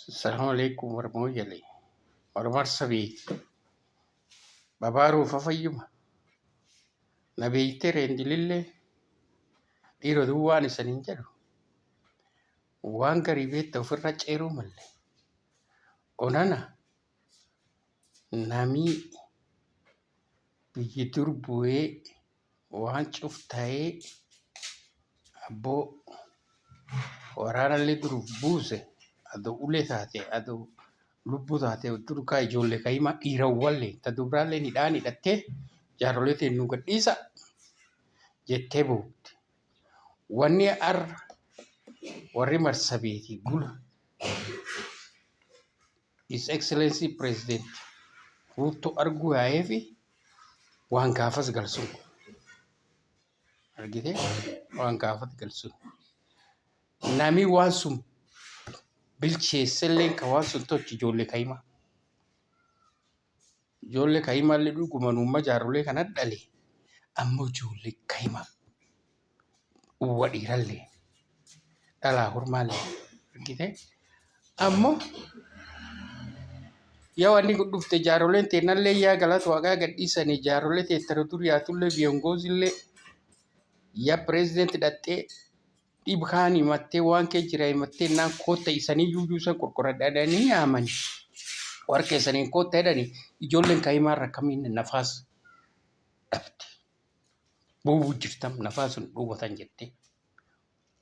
السلام عليكم ورحمة الله وبركاته. Babaru fafayuma nabiitere ndilille dhiiroo duwwaan isaniin jedhu waan garii beekta ofirra ceeruu malle onana namii biyyi dur bu'ee waan cuftaa'ee abboo waraanallee dur buuse adoo ulee taate adoo lubbuu taate dur kaa ijoollee kaa'imaa dhiirawwallee ta dubraallee hidhaan hidhattee jaarroleetiin nu gadhiisa jettee buute. Wanni arra warri marsabeetii gula His Excellency President Ruto arguu yaa'ee fi waan gaafas galsuun argite waan gaafas galsuun namni waan sun bilcheessellee ka waan sun tolchi ijoollee kaa'imaa. Ijoollee kaa'imaallee dhuguma nuumma jaarrolee kana dhale ammoo ijoollee kaa'imaa uwwa dhiirallee dhalaa hormaallee argite ammoo yaa wanni kun dhufte jaarroleen teennallee yaa galata waaqaa gadhiisanii jaarrolee teettara duriyaatullee viongoozillee yaa pireezideenti dhattee dhibkaan himattee waan kee jira himattee naan kootta isanii yuuyuusan qorqoradhaadhanii yaamanii warqee isaniin kootta jedhanii ijoolleen kaa'imaa irra kamiin nafaas dhabde. Buubuu jirtam nafaasun dhuubatan jettee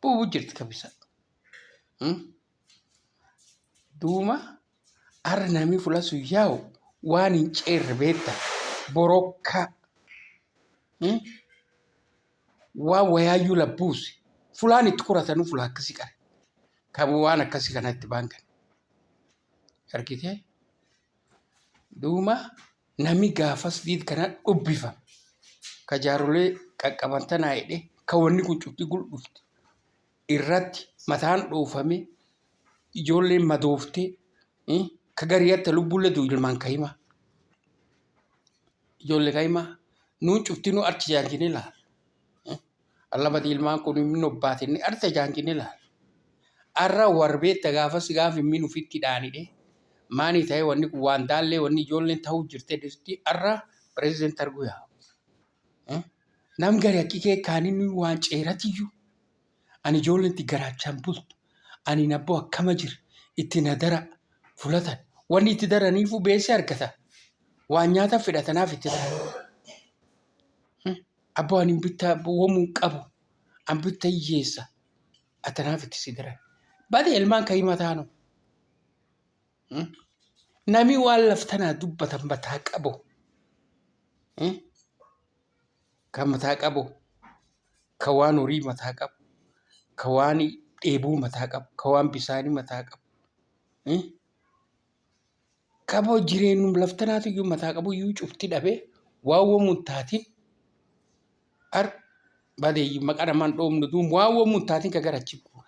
buubuu jirti kabisa. Duuma arra namni fulasu yaa'u waan hin ceerre beekta borokka waan wayaayyuu labbuuse fulaan itti qoratanu fulaa akkasii qare kabu waan akkasii kanatti baankan argitee duuma namni gaafas diid kana dhubbifa ka jaarrolee qaqqabantanaa jedhee ka wanni kun cufti guldhufte irratti mataan dhoofame ijoolleen madooftee ka gariyatta lubbulle du ilmaan kaa'imaa ijoollee kaa'imaa nuun cufti nu archi jaankine laal allabati ilmaan kun hin obbaatinne arta jaankine laal arra warbeetta gaafas gaaf hin ufitti dhaanidhe maanii ta'e wanni kun waan daallee wanni ijoolleen ta'uu jirte deesti arra pireezideenti arguu yaa'u. Nam gari haqiqee kaaniin waan ceeratiyyuu ani ijoolleen itti garaachaan bultu ani nabboo akkama jira itti na dara fulatan wanni itti daraniifu beessi argata waan nyaata fidhatanaaf itti dara. Abboo ani bittaa womuun qabu an bitta hiyyeessa atanaaf itti si daran baadhi ilmaan kaa'imaa taanu. Nami waan laftanaa dubbatan mataa qabu kan mataa qabu ka waan horii mataa qabu ka waan dheebuu mataa qabu ka waan bisaanii mataa qabu kaboo jireenyum laftanaatu iyyuu mataa qabu iyyuu cufti dhabee waan womuun taatiin ar baadhi maqaa namaan dhoomnu duum waan womuun taatiin ka gara achi bu'u.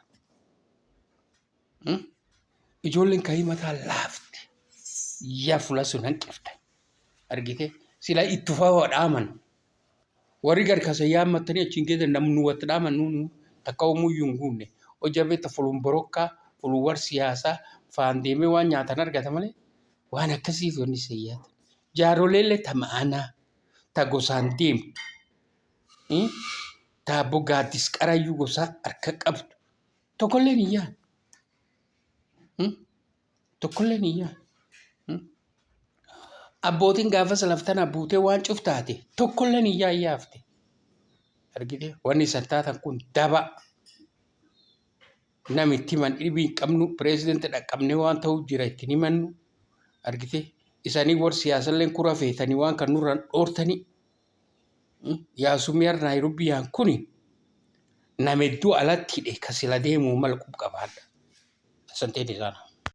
Ijoolleen kaa'imaa taa laafte yaa fula sun hanqifte argite sila itti fufaa dhaaman warri garkasa yaammatanii achiin keessa namnu watti dhaaman nuunu takka umuyyuu hin guunne hojjabeetta fuluun borokkaa fuluun war siyaasaa faan deemee waan nyaatan argata malee waan akkasiif wanni sayyaata. Jaarroleellee ta ma'anaa ta gosaan deemtu ta bogaaddis qarayyuu gosaa harka qabdu tokkolleen hin yaadu. Tokkolleen hin yaadu. Abbootiin gaafas laftana buutee waan cuftaate tokkolleen hin yaafte argite wanni isan taatan kun daba namitti himan dhibii hin qabnu pireezideenti dhaqqabnee waan ta'uu jira ittiin himannu argite isanii war siyaasalleen kura feetanii waan kan nurraan dhoortanii yaasumii har'a Naayiroobbiyaan kuni nama hedduu alatti hidhe ka sila deemuu mala qub qabaadha. Asantee isaana.